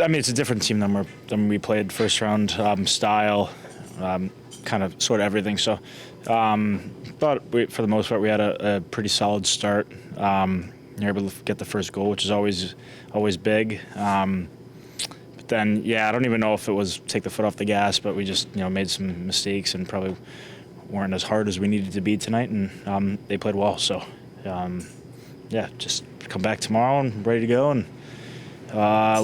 I mean, it's a different team than we played first round, style, kind of sort of everything. So, but for the most part, we had a pretty solid start. We were able to get the first goal, which is always big. But then, I don't even know if it was take the foot off the gas, but we just made some mistakes and probably weren't as hard as we needed to be tonight, and they played well. So, just come back tomorrow and ready to go and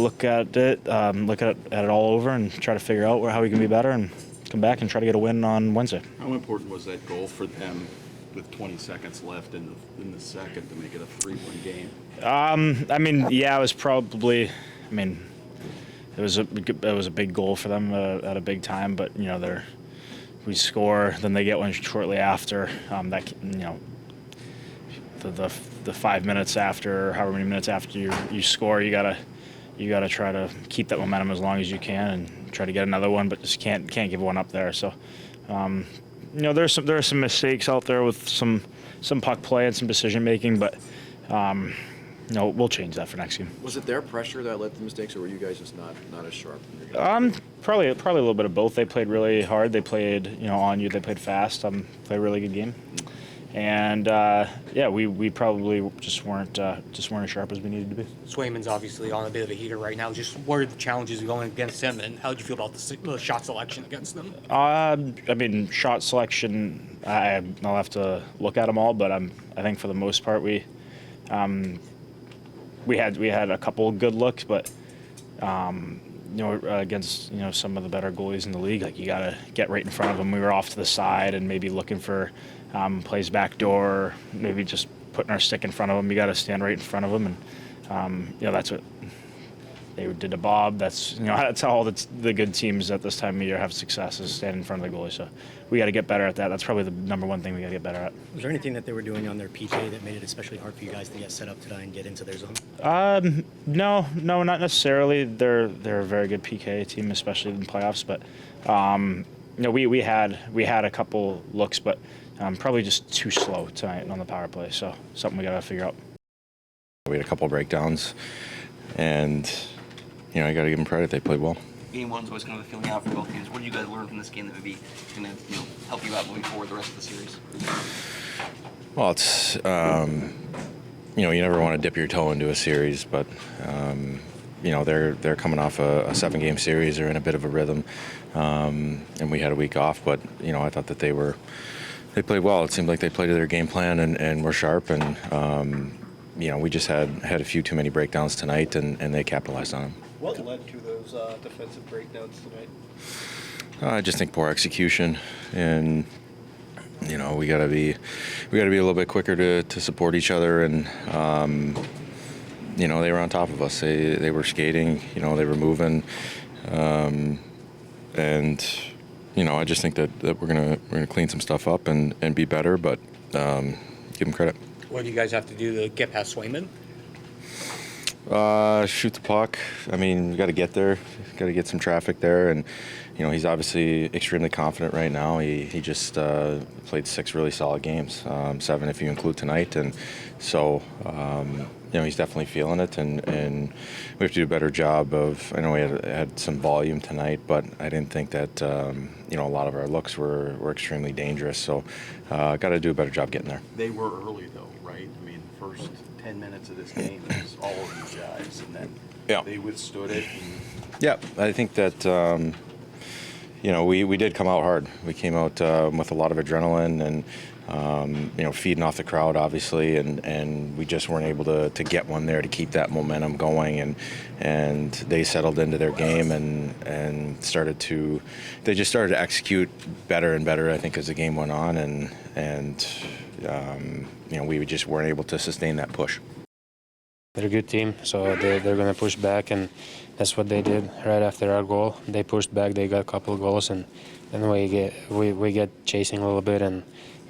look at it all over and try to figure out how we can be better and come back and try to get a win on Wednesday. How important was that goal for them with 20 seconds left in the second to make it a 3-1 game? It was probably. It was a big goal for them at a big time, but we score, then they get one shortly after. The 5 minutes after, however many minutes after you score, you gotta try to keep that momentum as long as you can and try to get another one, but just can't give one up there. So, there are some mistakes out there with some puck play and some decision making, but we'll change that for next game. Was it their pressure that led to the mistakes, or were you guys just not as sharp? Probably a little bit of both. They played really hard. They played on you. They played fast. Played a really good game. And we probably just weren't as sharp as we needed to be. Swayman's obviously on a bit of a heater right now. Just what are the challenges going against him, and how did you feel about the shot selection against them? Shot selection, I'll have to look at them all, but I think for the most part we had a couple of good looks, but against some of the better goalies in the league, like you gotta get right in front of them. We were off to the side and maybe looking for plays back door, maybe just putting our stick in front of them. You got to stand right in front of them, and that's what they did to Bob. That's that's how all the good teams at this time of year have success, is standing in front of the goalie. So we got to get better at that. That's probably the number one thing we got to get better at. Was there anything that they were doing on their PK that made it especially hard for you guys to get set up tonight and get into their zone? No, not necessarily. They're a very good PK team, especially in the playoffs. But we had a couple looks, but probably just too slow tonight on the power play. So something we got to figure out. We had a couple breakdowns, and I got to give them credit. They played well. Game one's always kind of a feeling out for both teams. What do you guys learn from this game that maybe can help you out moving forward the rest of the series? Well, it's you never want to dip your toe into a series, but they're coming off a 7-game series. They're in a bit of a rhythm, and we had a week off. But I thought that they played well. It seemed like they played to their game plan and were sharp. And we just had a few too many breakdowns tonight, and they capitalized on them. What led to those defensive breakdowns tonight? I just think poor execution, and we got to be a little bit quicker to support each other. And they were on top of us. They were skating. They were moving, and I just think that we're gonna clean some stuff up and be better. But give them credit. What do you guys have to do to get past Swayman? Shoot the puck. we got to get there. Got to get some traffic there, and he's obviously extremely confident right now. He just played 6 really solid games, 7 if you include tonight, and so he's definitely feeling it. And we have to do a better job of. I know we had some volume tonight, but I didn't think that a lot of our looks were extremely dangerous. So got to do a better job getting there. They were early though, right? First 10 minutes of this game was all of these guys, and then they withstood it. Yeah, I think that we did come out hard. We came out with a lot of adrenaline and feeding off the crowd, obviously, and we just weren't able to get one there to keep that momentum going. And they settled into their game and started to execute better and better, I think, as the game went on, and we just weren't able to sustain that push. They're a good team, so they're going to push back, and that's what they did right after our goal. They pushed back, they got a couple of goals, and then we get chasing a little bit and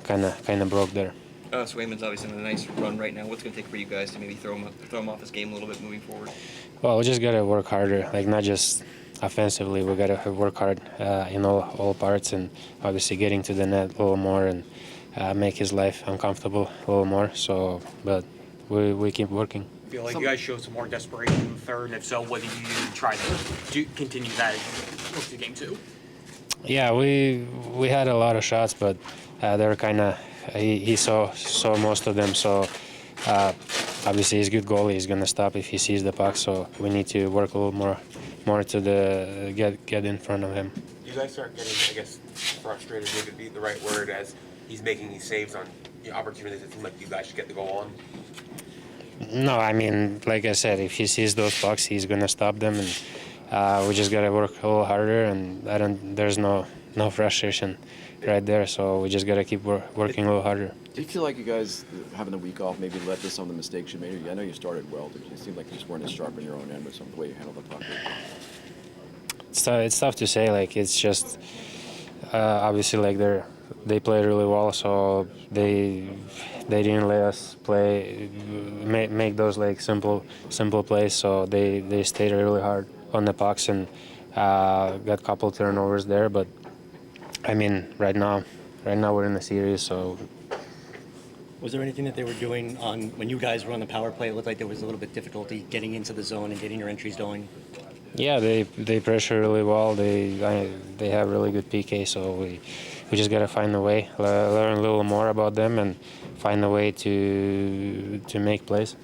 kind of broke there. Swayman's obviously on a nice run right now. What's going to take for you guys to maybe throw him off his game a little bit moving forward? Well, we just got to work harder, not just offensively. We got to work hard in all parts, and obviously getting to the net a little more and make his life uncomfortable a little more. So, but we keep working. I feel like you guys showed some more desperation third? And if so, what did you try to continue that to game 2? Yeah, we had a lot of shots, but they were kind of he saw most of them. So obviously he's a good goalie. He's gonna stop if he sees the puck. So we need to work a little more to get in front of him. You guys start getting, I guess, frustrated, maybe be the right word, as he's making these saves on opportunities that seem like you guys should get the goal on? No, I mean, like I said, if he sees those pucks, he's gonna stop them, and we just gotta work a little harder. And there's no frustration right there, so we just gotta keep working a little harder. Do you feel like you guys, having the week off, maybe led to some of the mistakes you made? I know you started well, but it seemed like you just weren't as sharp in your own end with some of the way you handled the puck. It's tough to say. Like, it's just obviously like they played really well, so they didn't let us make those like simple plays. So they stayed really hard on the pucks and got a couple turnovers there. But I mean, right now we're in the series, so. Was there anything that they were doing when you guys were on the power play? It looked like there was a little bit difficulty getting into the zone and getting your entries going. Yeah, they pressure really well. They have really good PK, so we just gotta find a way, learn a little more about them, and find a way to make plays.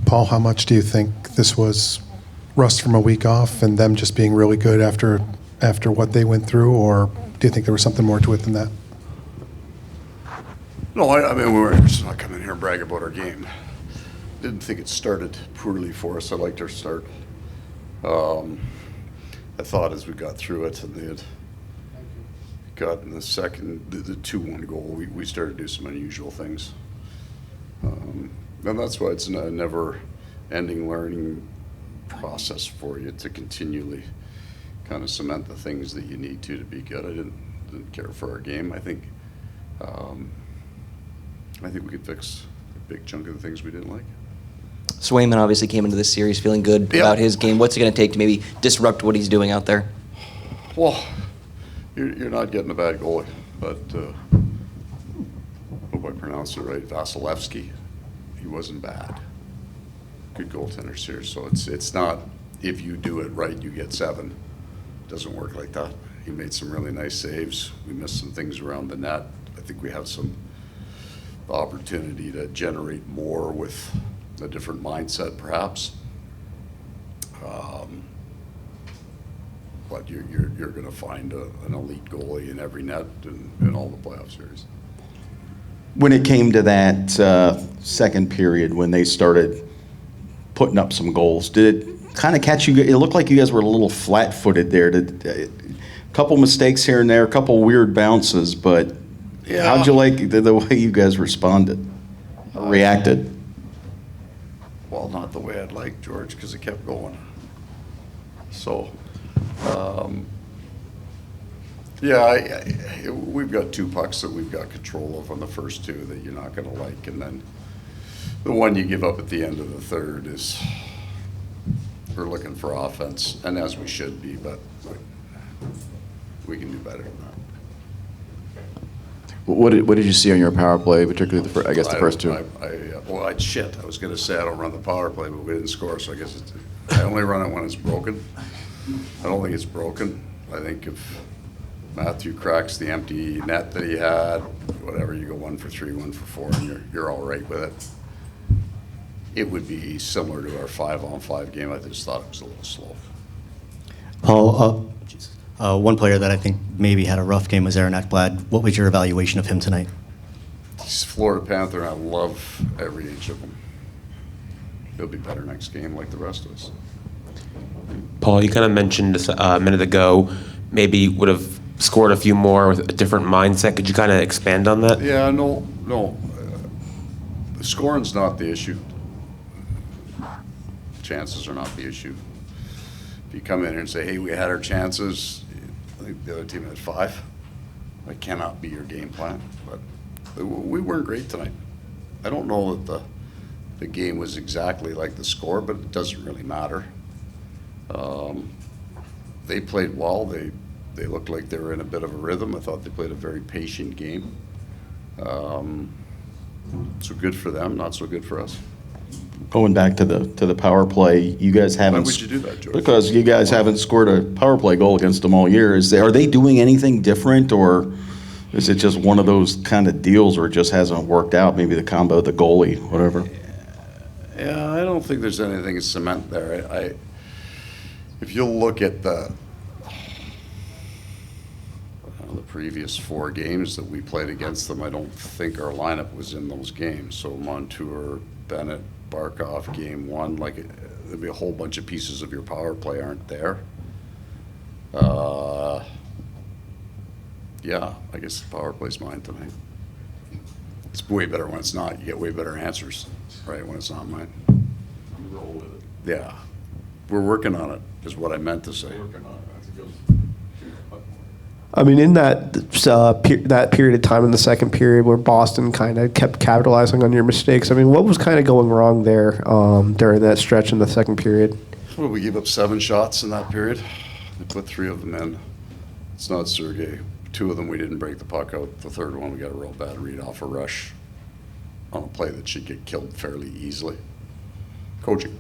Paul, how much do you think this was rust from a week off and them just being really good after what they went through, or do you think there was something more to it than that? No, I mean, we were just not coming here and brag about our game. Didn't think it started poorly for us. I liked our start. I thought as we got through it and they had gotten the 2-1 goal, we started to do some unusual things. And that's why it's a never-ending learning process for you to continually kind of cement the things that you need to be good. I didn't care for our game. I think we could fix a big chunk of the things we didn't like. Swayman obviously came into this series feeling good about his game. What's it going to take to maybe disrupt what he's doing out there? Well, you're not getting a bad goalie, but hope I pronounced it right. Vasilevsky, he wasn't bad. Good goaltenders here, so it's not if you do it right you get 7. It doesn't work like that. He made some really nice saves. We missed some things around the net. I think we have some opportunity to generate more with a different mindset, perhaps. But you're going to find an elite goalie in every net in all the playoff series. When it came to that second period, when they started putting up some goals, did it kind of catch you? It looked like you guys were a little flat-footed there. A couple mistakes here and there, a couple weird bounces, but how'd you like the way you guys responded, reacted? Well, not the way I'd like, George, because it kept going. So, we've got 2 pucks that we've got control of on the first 2 that you're not going to like, and then the one you give up at the end of the third is we're looking for offense, and as we should be, but we can do better than that. What did you see on your power play, particularly the first 2? I was going to say I don't run the power play, but we didn't score, so I guess I only run it when it's broken. I don't think it's broken. I think if Matthew cracks the empty net that he had, whatever, you go 1 for 3, 1 for 4, and you're all right with it. It would be similar to our 5-on-5 game. I just thought it was a little slow. Paul, one player that I think maybe had a rough game was Aaron Ekblad. What was your evaluation of him tonight? He's a Florida Panther, and I love every inch of him. He'll be better next game like the rest of us. Paul, you kind of mentioned this a minute ago, maybe would have scored a few more with a different mindset. Could you kind of expand on that? Yeah, no. Scoring's not the issue. Chances are not the issue. If you come in here and say, hey, we had our chances, I think the other team had 5. That cannot be your game plan. But we weren't great tonight. I don't know that the game was exactly like the score, but it doesn't really matter. They played well. They looked like they were in a bit of a rhythm. I thought they played a very patient game. So good for them, not so good for us. Going back to the power play, you guys haven't. Why would you do that, George? Because you guys haven't scored a power play goal against them all year. Are they doing anything different, or is it just one of those kind of deals where it just hasn't worked out? Maybe the combo, the goalie, whatever. Yeah, I don't think there's anything in cement there. If you look at the previous 4 games that we played against them, I don't think our lineup was in those games. So Montour, Bennett, Barkov, game 1, like there'd be a whole bunch of pieces of your power play aren't there. Yeah, I guess the power play's mine tonight. It's way better when it's not. You get way better answers, right, when it's not mine. You roll with it. Yeah. We're working on it, is what I meant to say. Working on it. That's a good. I mean, in that that period of time in the second period where Boston kind of kept capitalizing on your mistakes, I mean, what was kind of going wrong there during that stretch in the second period? Well, we gave up 7 shots in that period. They put 3 of them in. It's not Sergei. 2 of them we didn't break the puck out. The third one we got a real bad read off a rush on a play that should get killed fairly easily. Coaching.